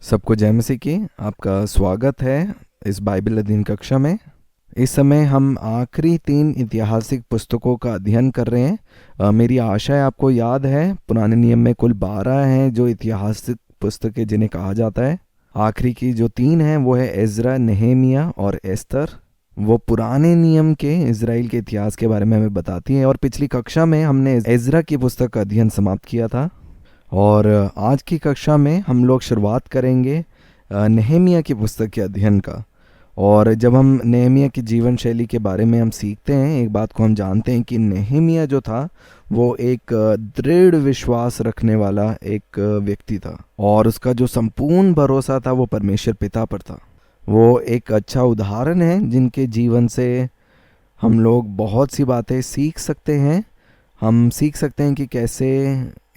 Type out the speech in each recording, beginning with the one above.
सबको जय मसीह की। आपका स्वागत है इस बाइबल अध्ययन कक्षा में। इस समय हम आखिरी 3 ऐतिहासिक पुस्तकों का अध्ययन कर रहे हैं। मेरी आशा है आपको याद है, पुराने नियम में कुल 12 हैं जो ऐतिहासिक पुस्तकें जिन्हें कहा जाता है। आखिरी की जो 3 हैं वो है एजरा, नेहेमिया और एस्तर। वो पुराने नियम के इजराइल के इतिहास के बारे में हमें बताती हैं। और पिछली कक्षा में हमने एजरा की पुस्तक का अध्ययन समाप्त किया था और आज की कक्षा में हम लोग शुरुआत करेंगे नेहेमिया की पुस्तक के अध्ययन का। और जब हम नेहेमिया की जीवन शैली के बारे में हम सीखते हैं, एक बात को हम जानते हैं कि नेहेमिया जो था वो एक दृढ़ विश्वास रखने वाला एक व्यक्ति था और उसका जो संपूर्ण भरोसा था वो परमेश्वर पिता पर था। वो एक अच्छा उदाहरण है जिनके जीवन से हम लोग बहुत सी बातें सीख सकते हैं। हम सीख सकते हैं कि कैसे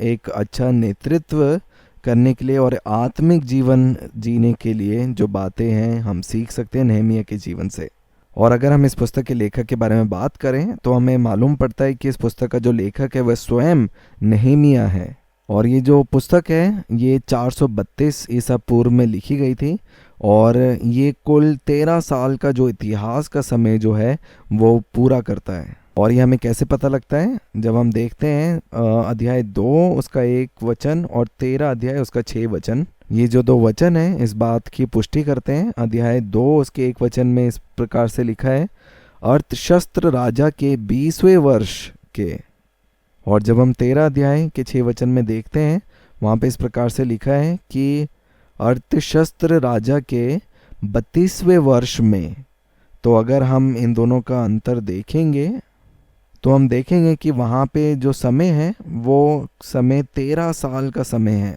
एक अच्छा नेतृत्व करने के लिए और आत्मिक जीवन जीने के लिए जो बातें हैं हम सीख सकते हैं नेहेमिया के जीवन से। और अगर हम इस पुस्तक के लेखक के बारे में बात करें तो हमें मालूम पड़ता है कि इस पुस्तक का जो लेखक है वह स्वयं नेहेमिया है। और ये जो पुस्तक है ये 432 ईसा पूर्व में लिखी गई थी और ये कुल 13 साल का जो इतिहास का समय जो है वो पूरा करता है। और ये हमें कैसे पता लगता है, जब हम देखते हैं अध्याय 2 उसका 1 वचन और 13 अध्याय उसका 6 वचन। ये जो 2 वचन हैं इस बात की पुष्टि करते हैं। अध्याय 2 उसके 1 वचन में इस प्रकार से लिखा है, अर्थशस्त्र राजा के 20वें वर्ष के। और जब हम 13 अध्याय के 6 वचन में देखते हैं वहाँ पे इस प्रकार से लिखा है कि अर्थशस्त्र राजा के 32वें वर्ष में। तो अगर हम इन दोनों का अंतर देखेंगे तो हम देखेंगे कि वहाँ पे जो समय है वो समय 13 साल का समय है।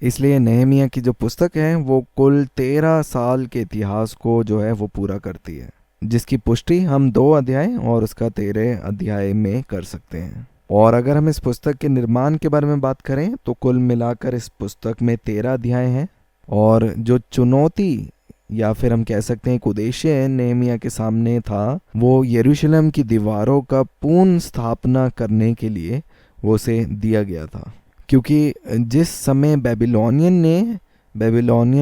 इसलिए नेहेमिया की जो पुस्तक है वो कुल 13 साल के इतिहास को जो है वो पूरा करती है, जिसकी पुष्टि हम 2 अध्याय और उसका 13 अध्याय में कर सकते हैं। और अगर हम इस पुस्तक के निर्माण के बारे में बात करें तो कुल मिलाकर इस पुस्तक में 13 अध्याय हैं। और जो चुनौती या फिर हम कह सकते हैं एक उद्देश्य नेहेमिया के सामने था, वो यरूशलेम की दीवारों का पूर्ण स्थापना करने के लिए वो उसे दिया गया था। क्योंकि जिस समय बेबीलोनियन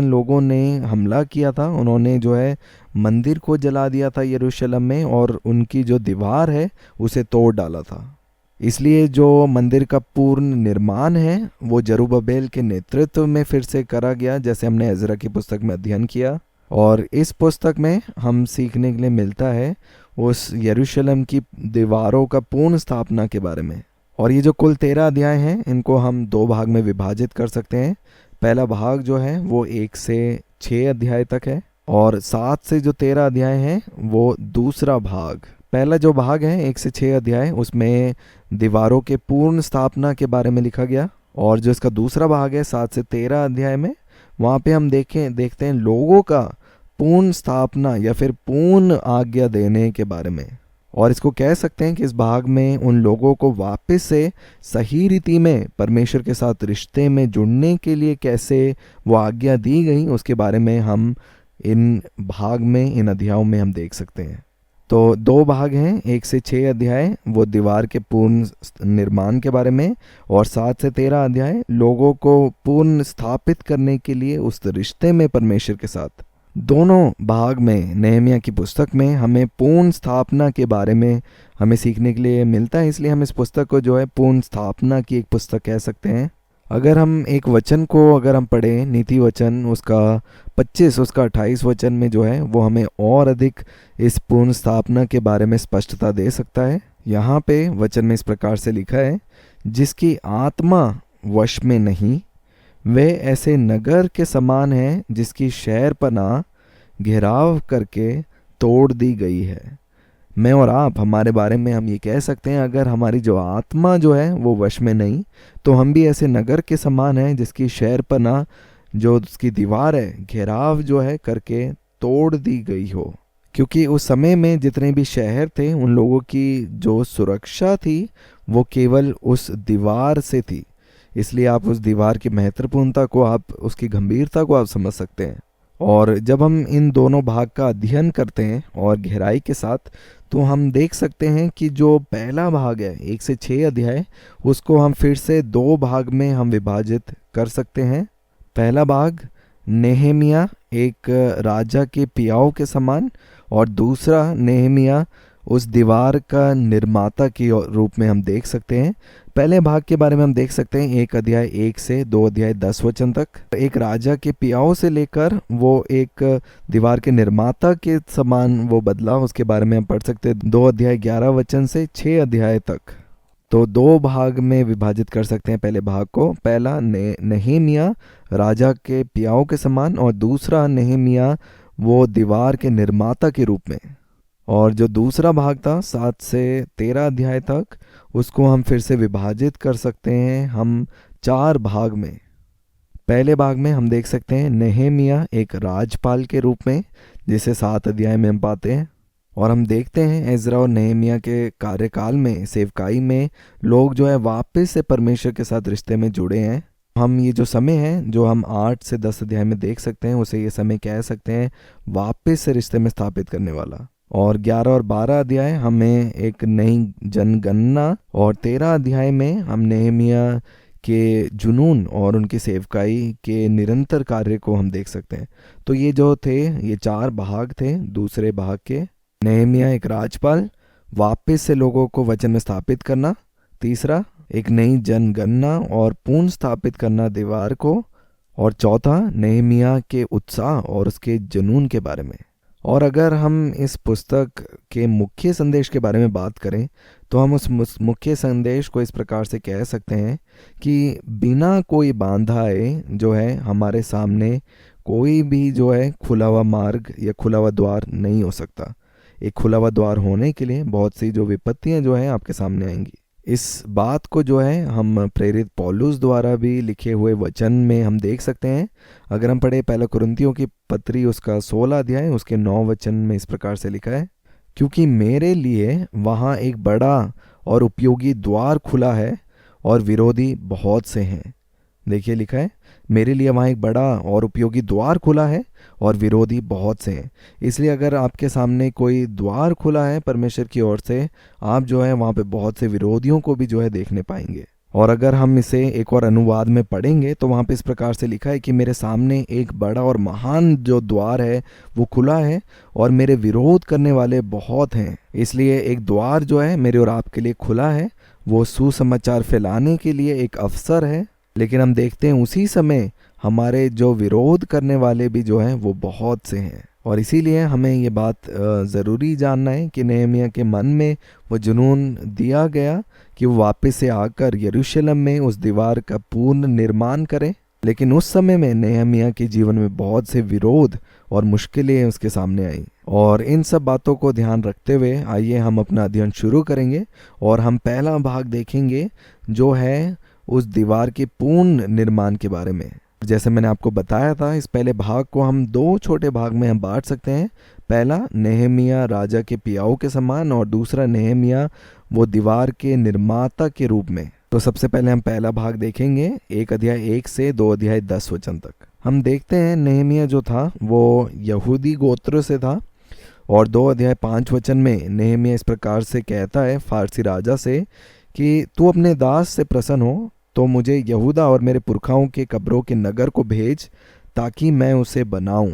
लोगों ने हमला किया था, उन्होंने जो है मंदिर को जला दिया था यरूशलेम में और उनकी जो दीवार है उसे तोड़ डाला था। इसलिए जो मंदिर का पूर्ण निर्माण है वो जरुब्बाबेल के नेतृत्व में फिर से करा गया, जैसे हमने एजरा की पुस्तक में अध्ययन किया। और इस पुस्तक में हम सीखने के लिए मिलता है उस यरूशलेम की दीवारों का पूर्ण स्थापना के बारे में। और ये जो कुल 13 अध्याय हैं इनको हम 2 भाग में विभाजित कर सकते हैं। पहला भाग जो है वो 1 से 6 अध्याय तक है और 7 से जो 13 अध्याय हैं वो दूसरा भाग। पहला जो भाग है 1 से 6 अध्याय उसमें दीवारों के पूर्ण स्थापना के बारे में लिखा गया। और जो इसका दूसरा भाग है 7 से 13 अध्याय में, वहाँ पे हम देखते हैं लोगों का पूर्ण स्थापना या फिर पूर्ण आज्ञा देने के बारे में। और इसको कह सकते हैं कि इस भाग में उन लोगों को वापस से सही रीति में परमेश्वर के साथ रिश्ते में जुड़ने के लिए कैसे वो आज्ञा दी गई उसके बारे में हम इन भाग में, इन अध्यायों में हम देख सकते हैं। तो 2 भाग हैं, 1 से 6 अध्याय वो दीवार के पूर्ण निर्माण के बारे में और 7 से 13 अध्याय लोगों को पूर्ण स्थापित करने के लिए उस रिश्ते में परमेश्वर के साथ। दोनों भाग में नेहेमिया की पुस्तक में हमें पूर्ण स्थापना के बारे में हमें सीखने के लिए मिलता है। इसलिए हम इस पुस्तक को जो है पूर्ण स्थापना की एक पुस्तक कह सकते हैं। अगर हम एक वचन को अगर हम पढ़ें, नीति वचन उसका 25 उसका 28 वचन में जो है वो हमें और अधिक इस पूर्ण स्थापना के बारे में स्पष्टता दे सकता है। यहाँ पे वचन में इस प्रकार से लिखा है, जिसकी आत्मा वश में नहीं वे ऐसे नगर के समान है जिसकी शहर पनाह घेराव करके तोड़ दी गई है। मैं और आप हमारे बारे में हम ये कह सकते हैं, अगर हमारी जो आत्मा जो है वो वश में नहीं तो हम भी ऐसे नगर के समान हैं जिसकी शहर पनाह जो उसकी दीवार है घेराव जो है करके तोड़ दी गई हो। क्योंकि उस समय में जितने भी शहर थे उन लोगों की जो सुरक्षा थी वो केवल उस दीवार से थी। इसलिए आप उस दीवार की महत्वपूर्णता को, आप उसकी गंभीरता को आप समझ सकते हैं। और जब हम इन दोनों भाग का अध्ययन करते हैं और गहराई के साथ तो हम देख सकते हैं कि जो पहला भाग है 1 से 6 अध्याय उसको हम फिर से 2 भाग में हम विभाजित कर सकते हैं। पहला भाग नेहेमिया एक राजा के पियाओ के समान, और दूसरा नेहेमिया उस दीवार का निर्माता के रूप में हम देख सकते हैं। पहले भाग के बारे में हम देख सकते हैं 1 अध्याय 1 से 2 अध्याय 10 वचन तक। एक राजा के पियाओ से लेकर वो एक दीवार के निर्माता के समान वो बदला, उसके बारे में हम पढ़ सकते हैं 2 अध्याय 11 वचन से 6 अध्याय तक। तो दो भाग में विभाजित कर सकते हैं पहले भाग को। पहला नेहेमिया राजा के पियाओ के समान, और दूसरा नेहेमिया वो दीवार के निर्माता के रूप में। और जो दूसरा भाग था 7 से 13 अध्याय तक, उसको हम फिर से विभाजित कर सकते हैं हम 4 भाग में। पहले भाग में हम देख सकते हैं नेहेमिया एक राजपाल के रूप में, जिसे 7 अध्याय में हम पाते हैं। और हम देखते हैं एजरा और नेहेमिया के कार्यकाल में, सेवकाई में, लोग जो है वापस से परमेश्वर के साथ रिश्ते में जुड़े हैं। हम ये जो समय है जो हम 8 से 10 अध्याय में देख सकते हैं, उसे ये समय कह सकते हैं वापस से रिश्ते में स्थापित करने वाला। और 11 और 12 अध्याय हमें एक नई जनगणना, और 13 अध्याय में हम नेहेमिया के जुनून और उनकी सेवकाई के निरंतर कार्य को हम देख सकते हैं। तो ये जो थे, ये 4 भाग थे दूसरे भाग के। नेहेमिया एक राजपाल, वापस से लोगों को वचन में स्थापित करना। तीसरा, एक नई जनगणना और पूर्ण स्थापित करना दीवार को। और चौथा, नेहेमिया के उत्साह और उसके जुनून के बारे में। और अगर हम इस पुस्तक के मुख्य संदेश के बारे में बात करें, तो हम उस मुख्य संदेश को इस प्रकार से कह सकते हैं कि बिना कोई बाधाए जो है हमारे सामने कोई भी जो है खुला हुआ मार्ग या खुला हुआ द्वार नहीं हो सकता। एक खुला हुआ द्वार होने के लिए बहुत सी जो विपत्तियां जो हैं आपके सामने आएंगी। इस बात को जो है हम प्रेरित पौलुस द्वारा भी लिखे हुए वचन में हम देख सकते हैं। अगर हम पढ़े पहला कुरिन्थियों की पत्री उसका 16 अध्याय उसके 9 वचन में इस प्रकार से लिखा है, क्योंकि मेरे लिए वहाँ एक बड़ा और उपयोगी द्वार खुला है और विरोधी बहुत से हैं। देखिए लिखा है, मेरे लिए वहाँ एक बड़ा और उपयोगी द्वार खुला है और विरोधी बहुत से हैं। इसलिए अगर आपके सामने कोई द्वार खुला है परमेश्वर की ओर से, आप जो है वहाँ पे बहुत से विरोधियों को भी जो है देखने पाएंगे। और अगर हम इसे एक और अनुवाद में पढ़ेंगे तो वहाँ पे इस प्रकार से लिखा है कि मेरे सामने एक बड़ा और महान जो द्वार है वो खुला है और मेरे विरोध करने वाले बहुत हैं। इसलिए एक द्वार जो है मेरे और आपके लिए खुला है, वो सुसमाचार फैलाने के लिए एक अवसर है। लेकिन हम देखते हैं उसी समय हमारे जो विरोध करने वाले भी जो हैं वो बहुत से हैं। और इसीलिए हमें ये बात ज़रूरी जानना है कि नेहेमिया के मन में वो जुनून दिया गया कि वो वापस से आकर यरूशलेम में उस दीवार का पूर्ण निर्माण करें। लेकिन उस समय में नेहेमिया के जीवन में बहुत से विरोध और मुश्किलें उसके सामने आई। और इन सब बातों को ध्यान रखते हुए आइए हम अपना अध्ययन शुरू करेंगे। और हम पहला भाग देखेंगे जो है उस दीवार के पूर्ण निर्माण के बारे में। जैसे मैंने आपको बताया था, इस पहले भाग को हम 2 छोटे भाग में हम बांट सकते हैं। पहला नेहेमिया राजा के पियाओ के समान, और दूसरा नेहेमिया वो दीवार के निर्माता के रूप में। तो सबसे पहले हम पहला भाग देखेंगे 1 अध्याय 1 से 2 अध्याय 10 वचन तक। हम देखते हैं नेहेमिया जो था वो यहूदी गोत्र से था। और 2 अध्याय 5 वचन में नेहेमिया इस प्रकार से कहता है फारसी राजा से कि तू अपने दास से प्रसन्न हो तो मुझे यहूदा और मेरे पुरखाओं के कब्रों के नगर को भेज ताकि मैं उसे बनाऊं।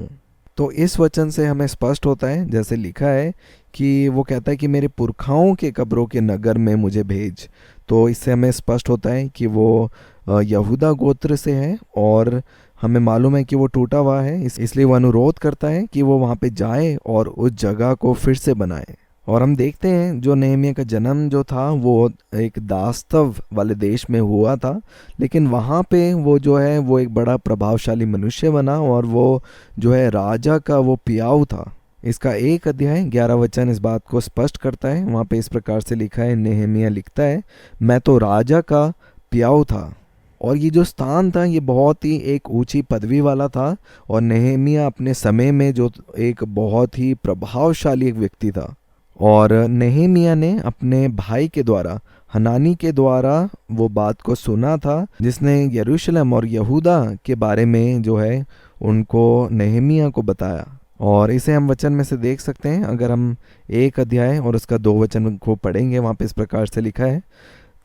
तो इस वचन से हमें स्पष्ट होता है, जैसे लिखा है कि वो कहता है कि मेरे पुरखाओं के कब्रों के नगर में मुझे भेज। तो इससे हमें स्पष्ट होता है कि वो यहूदा गोत्र से है और हमें मालूम है कि वो टूटा हुआ है, इसलिए वो अनुरोध करता है कि वो वहाँ पे जाए और उस जगह को फिर से बनाए। और हम देखते हैं जो नेहेमिया का जन्म जो था वो एक दास्तव वाले देश में हुआ था, लेकिन वहाँ पे वो जो है वो एक बड़ा प्रभावशाली मनुष्य बना और वो जो है राजा का वो पियाऊ था। इसका 1 अध्याय 11 वचन इस बात को स्पष्ट करता है। वहाँ पे इस प्रकार से लिखा है, नेहेमिया लिखता है, मैं तो राजा का पियाऊ था। और ये जो स्थान था ये बहुत ही एक ऊंची पदवी वाला था और नेहेमिया अपने समय में जो एक बहुत ही प्रभावशाली एक व्यक्ति था। और नेहेमिया ने अपने भाई के द्वारा, हनानी के द्वारा वो बात को सुना था, जिसने यरूशलेम और यहूदा के बारे में जो है उनको नेहेमिया को बताया। और इसे हम वचन में से देख सकते हैं। अगर हम 1 अध्याय और उसका 2 वचन को पढ़ेंगे, वहाँ पे इस प्रकार से लिखा है,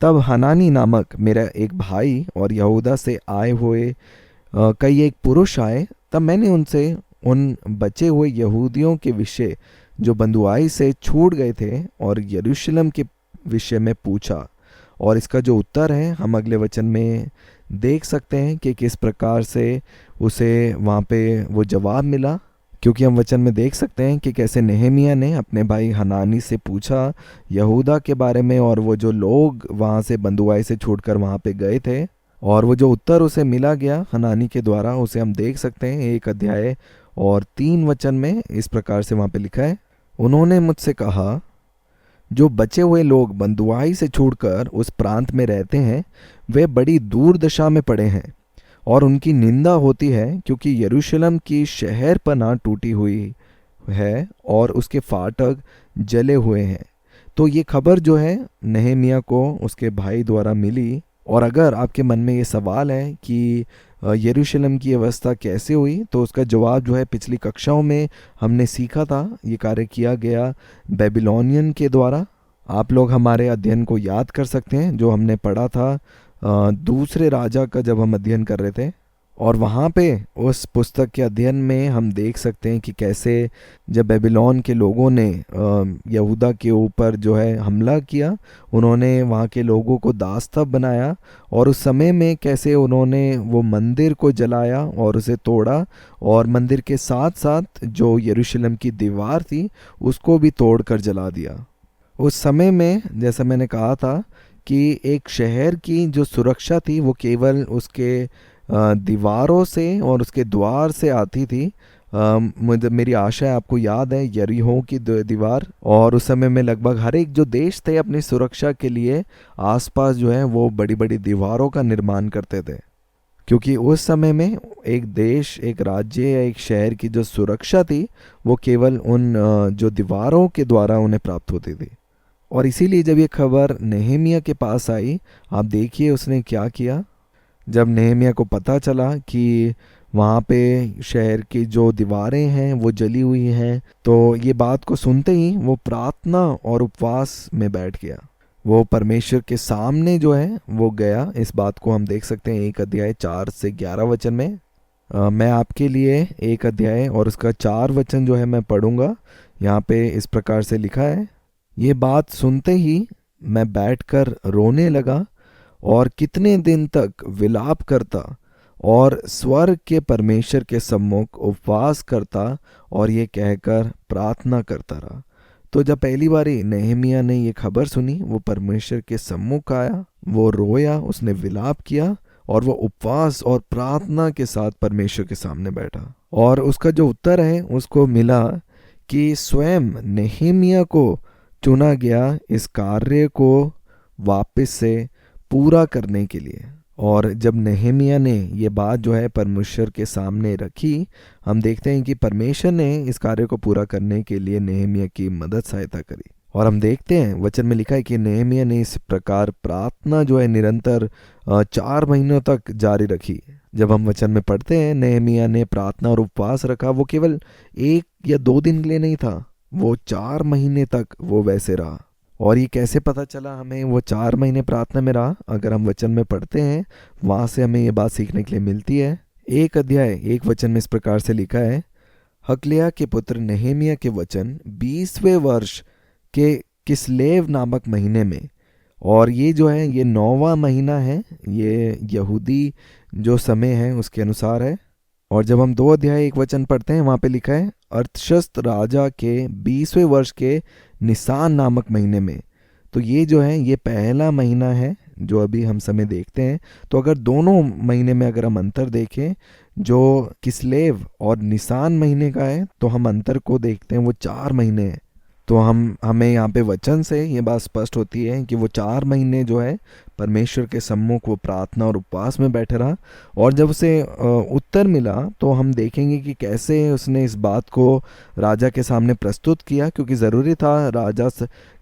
तब हनानी नामक मेरा एक भाई और यहूदा से आए हुए कई एक पुरुष आए तब मैंने उनसे उन बचे हुए यहूदियों के विषय जो बंधुआई से छूट गए थे और यरूशलेम के विषय में पूछा। और इसका जो उत्तर है हम अगले वचन में देख सकते हैं कि किस प्रकार से उसे वहाँ पे वो जवाब मिला। क्योंकि हम वचन में देख सकते हैं कि कैसे नेहेमिया ने अपने भाई हनानी से पूछा यहूदा के बारे में, और वो जो लोग वहाँ से बंधुआई से छूटकर वहाँ पे गए थे, और वो जो उत्तर उसे मिला गया हनानी के द्वारा, उसे हम देख सकते हैं 1 अध्याय और 3 वचन में इस प्रकार से वहाँ पे लिखा है। उन्होंने मुझसे कहा, जो बचे हुए लोग बंधुआई से छूटकर उस प्रांत में रहते हैं वे बड़ी दूर दशा में पड़े हैं, और उनकी निंदा होती है क्योंकि यरूशलेम की शहर पनाह टूटी हुई है और उसके फाटक जले हुए हैं। तो ये खबर जो है नेहेमिया को उसके भाई द्वारा मिली। और अगर आपके मन में ये सवाल है कि यरूशलेम की अवस्था कैसे हुई, तो उसका जवाब जो है पिछली कक्षाओं में हमने सीखा था। ये कार्य किया गया बेबीलोनियन के द्वारा। आप लोग हमारे अध्ययन को याद कर सकते हैं जो हमने पढ़ा था दूसरे राजा का, जब हम अध्ययन कर रहे थे। और वहाँ पे उस पुस्तक के अध्ययन में हम देख सकते हैं कि कैसे जब बेबीलोन के लोगों ने यहूदा के ऊपर जो है हमला किया, उन्होंने वहाँ के लोगों को दासता बनाया, और उस समय में कैसे उन्होंने वो मंदिर को जलाया और उसे तोड़ा, और मंदिर के साथ साथ जो यरूशलेम की दीवार थी उसको भी तोड़ कर जला दिया। उस समय में जैसा मैंने कहा था कि एक शहर की जो सुरक्षा थी वो केवल उसके दीवारों से और उसके द्वार से आती थी। मेरी आशा है आपको याद है यरीहो की दीवार। और उस समय में लगभग हर एक जो देश थे अपनी सुरक्षा के लिए आसपास जो है वो बड़ी बड़ी दीवारों का निर्माण करते थे, क्योंकि उस समय में एक देश, एक राज्य या एक शहर की जो सुरक्षा थी वो केवल उन जो दीवारों के द्वारा उन्हें प्राप्त होती थी। और इसीलिए जब ये खबर नेहेमिया के पास आई, आप देखिए उसने क्या किया। जब नेहेमिया को पता चला कि वहाँ पे शहर की जो दीवारें हैं वो जली हुई हैं, तो ये बात को सुनते ही वो प्रार्थना और उपवास में बैठ गया। वो परमेश्वर के सामने जो है वो गया। इस बात को हम देख सकते हैं 1 अध्याय 4 से 11 वचन में। मैं आपके लिए 1 अध्याय और उसका 4 वचन जो है मैं पढ़ूंगा। यहाँ पे इस प्रकार से लिखा है, ये बात सुनते ही मैं बैठकर रोने लगा और कितने दिन तक विलाप करता और स्वर्ग के परमेश्वर के सम्मुख उपवास करता और ये कहकर प्रार्थना करता रहा। तो जब पहली बारी नेहेमिया ने ये खबर सुनी, वो परमेश्वर के सम्मुख आया, वो रोया, उसने विलाप किया और वो उपवास और प्रार्थना के साथ परमेश्वर के सामने बैठा। और उसका जो उत्तर है उसको मिला कि स्वयं नेहेमिया को चुना गया इस कार्य को वापस से पूरा करने के लिए। और जब नेहेमिया ने ये बात जो है परमेश्वर के सामने रखी, हम देखते हैं कि परमेश्वर ने इस कार्य को पूरा करने के लिए नेहेमिया की मदद सहायता करी। और हम देखते हैं वचन में लिखा है कि नेहेमिया ने इस प्रकार प्रार्थना जो है निरंतर 4 महीनों तक जारी रखी। जब हम वचन में पढ़ते हैं नेहेमिया ने प्रार्थना और उपवास रखा, वो केवल 1 या 2 दिन के लिए नहीं था, वो 4 महीने तक वो वैसे रहा। और ये कैसे पता चला हमें वो 4 महीने प्रार्थना में रहा? अगर हम वचन में पढ़ते हैं वहां से हमें ये बात सीखने के लिए मिलती है। 1 अध्याय 1 वचन में इस प्रकार से लिखा है, हकलिया के पुत्र नेहेमिया के वचन 20वें वर्ष के किस्लेव नामक महीने में, और ये जो है ये 9वां महीना है, ये यहूदी जो समय है उसके अनुसार है। और जब हम 2 अध्याय 1 वचन पढ़ते हैं वहाँ पे लिखा है, अर्थशस्त राजा के 20वें वर्ष के निसान नामक महीने में। तो ये जो है ये पहला महीना है जो अभी हम समय देखते हैं। तो अगर दोनों महीने में अगर हम अंतर देखें, जो किस्लेव और निसान महीने का है, तो हम अंतर को देखते हैं वो 4 महीने हैं। तो हमें यहाँ पे वचन से ये बात स्पष्ट होती है कि वो 4 महीने जो है परमेश्वर के सम्मुख वो प्रार्थना और उपवास में बैठे रहा। और जब उसे उत्तर मिला तो हम देखेंगे कि कैसे उसने इस बात को राजा के सामने प्रस्तुत किया, क्योंकि ज़रूरी था राजा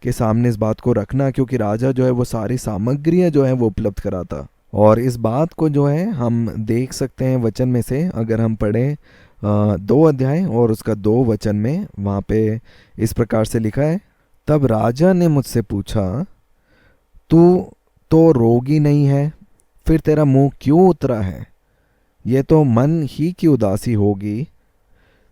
के सामने इस बात को रखना, क्योंकि राजा जो है वो सारी सामग्रियाँ जो है वो उपलब्ध कराता। और इस बात को जो है हम देख सकते हैं वचन में से, अगर हम पढ़ें 2 अध्याय और उसका 2 वचन में, वहाँ पे इस प्रकार से लिखा है, तब राजा ने मुझसे पूछा, तू तो रोगी नहीं है, फिर तेरा मुंह क्यों उतरा है? ये तो मन ही की उदासी होगी।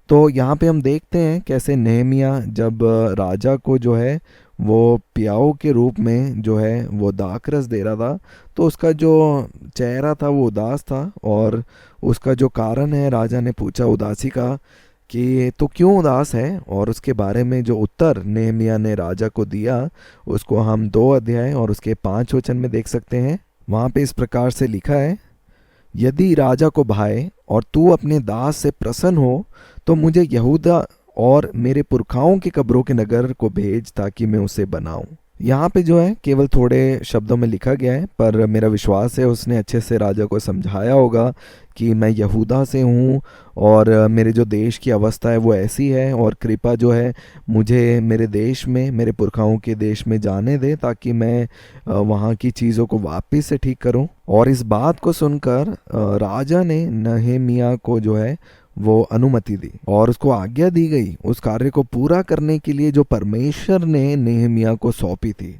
तो यहाँ पे हम देखते हैं कैसे नेहमिया जब राजा को जो है वो प्याऊ के रूप में जो है वो दाखरस दे रहा था, तो उसका जो चेहरा था वो उदास था। और उसका जो कारण है, राजा ने पूछा उदासी का कि तो क्यों उदास है, और उसके बारे में जो उत्तर नेहमिया ने राजा को दिया उसको हम 2 अध्याय और उसके 5 वचन में देख सकते हैं। वहाँ पे इस प्रकार से लिखा है, यदि राजा को भाए और तू अपने दास से प्रसन्न हो तो मुझे यहूदा और मेरे पुरखाओं की कब्रों के नगर को भेज ताकि मैं उसे बनाऊं। यहाँ पे जो है केवल थोड़े शब्दों में लिखा गया है, पर मेरा विश्वास है उसने अच्छे से राजा को समझाया होगा कि मैं यहूदा से हूँ और मेरे जो देश की अवस्था है वो ऐसी है, और कृपा जो है मुझे मेरे देश में, मेरे पुरखाओं के देश में जाने दे ताकि मैं वहाँ की चीज़ों को वापस से ठीक करूँ। और इस बात को सुनकर राजा ने नहेमिया को जो है वो अनुमति दी और उसको आज्ञा दी गई उस कार्य को पूरा करने के लिए जो परमेश्वर ने नेहमिया को सौंपी थी,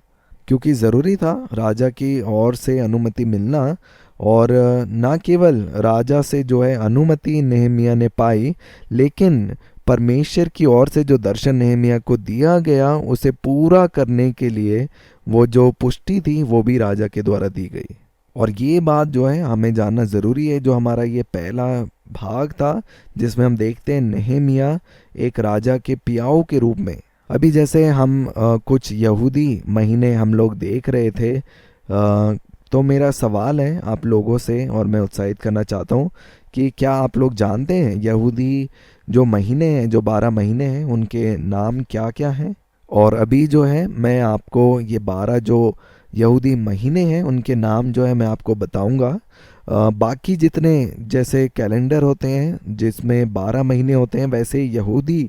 क्योंकि ज़रूरी था राजा की ओर से अनुमति मिलना। और ना केवल राजा से जो है अनुमति नेहमिया ने पाई, लेकिन परमेश्वर की ओर से जो दर्शन नेहमिया को दिया गया उसे पूरा करने के लिए वो जो पुष्टि थी वो भी राजा के द्वारा दी गई। और ये बात जो है हमें जानना ज़रूरी है। जो हमारा ये पहला भाग था जिसमें हम देखते हैं नेहमिया एक राजा के पियाऊ के रूप में। अभी जैसे हम कुछ यहूदी महीने हम लोग देख रहे थे, तो मेरा सवाल है आप लोगों से और मैं उत्साहित करना चाहता हूँ कि क्या आप लोग जानते हैं यहूदी जो महीने हैं, जो 12 महीने हैं, उनके नाम क्या क्या हैं? और अभी जो है मैं आपको ये 12 जो यहूदी महीने हैं उनके नाम जो है मैं आपको बताऊंगा। बाकी जितने जैसे कैलेंडर होते हैं जिसमें 12 महीने होते हैं, वैसे यहूदी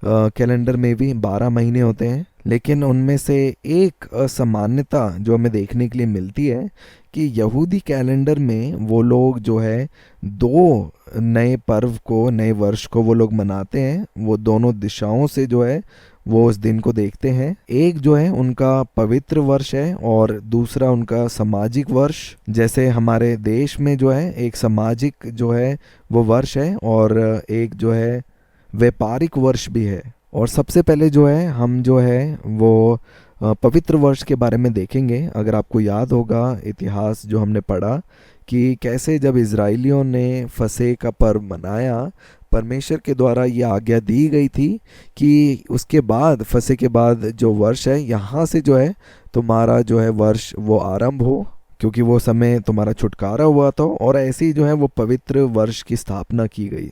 कैलेंडर में भी 12 महीने होते हैं। लेकिन उनमें से एक असामान्यता जो हमें देखने के लिए मिलती है कि यहूदी कैलेंडर में वो लोग जो है 2 नए पर्व को, नए वर्ष को वो लोग मनाते हैं। वो दोनों दिशाओं से जो है वो उस दिन को देखते हैं। एक जो है उनका पवित्र वर्ष है और दूसरा उनका सामाजिक वर्ष। जैसे हमारे देश में जो है एक सामाजिक जो है वो वर्ष है और एक जो है व्यापारिक वर्ष भी है। और सबसे पहले जो है हम जो है वो पवित्र वर्ष के बारे में देखेंगे। अगर आपको याद होगा इतिहास जो हमने पढ़ा कि कैसे जब इजराइलियों ने फसह का पर्व मनाया, परमेश्वर के द्वारा ये आज्ञा दी गई थी कि उसके बाद, फसह के बाद जो वर्ष है यहाँ से जो है तुम्हारा जो है वर्ष वो आरंभ हो, क्योंकि वो समय तुम्हारा छुटकारा हुआ था। और ऐसे ही जो है वो पवित्र वर्ष की स्थापना की गई।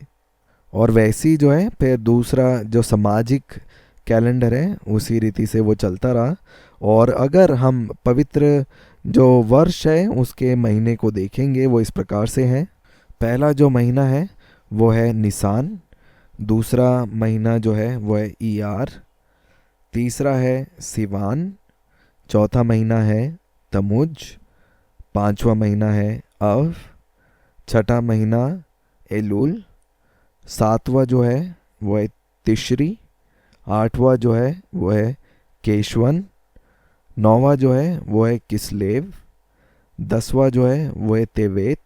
और वैसे ही जो है फिर दूसरा जो सामाजिक कैलेंडर है उसी रीति से वो चलता रहा। और अगर हम पवित्र जो वर्ष है उसके महीने को देखेंगे वो इस प्रकार से है। पहला जो महीना है वो है निसान, दूसरा महीना जो है वो है ईयार, तीसरा है सिवान, चौथा महीना है तमुज, पांचवा महीना है अव, छठा महीना एलुल, सातवां जो है वो है तिश्री, आठवां जो है वो है केशवन, नौवां जो है वो है किसलेव, 10वां जो है वो है तेवेत,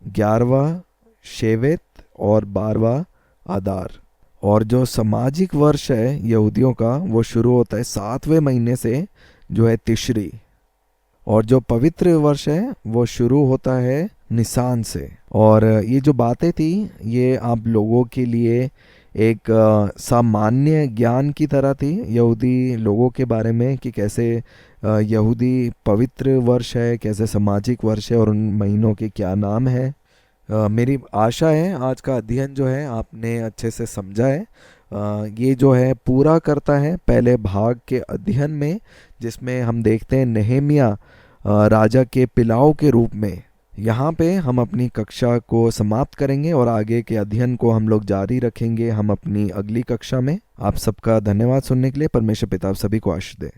11वां शेवेत और 12वां आदार। और जो सामाजिक वर्ष है यहूदियों का वो शुरू होता है 7वें महीने से जो है तिश्री। और जो पवित्र वर्ष है वो शुरू होता है निसान से। और ये जो बातें थी ये आप लोगों के लिए एक सामान्य ज्ञान की तरह थी यहूदी लोगों के बारे में कि कैसे यहूदी पवित्र वर्ष है, कैसे सामाजिक वर्ष है और उन महीनों के क्या नाम है। मेरी आशा है आज का अध्ययन जो है आपने अच्छे से समझा है। ये जो है पूरा करता है पहले भाग के अध्ययन में, जिसमें हम देखते हैं नेहमिया राजा के पिलाओ के रूप में। यहाँ पे हम अपनी कक्षा को समाप्त करेंगे और आगे के अध्ययन को हम लोग जारी रखेंगे हम अपनी अगली कक्षा में। आप सबका धन्यवाद सुनने के लिए। परमेश्वर पिता आप सभी को आशीष दे।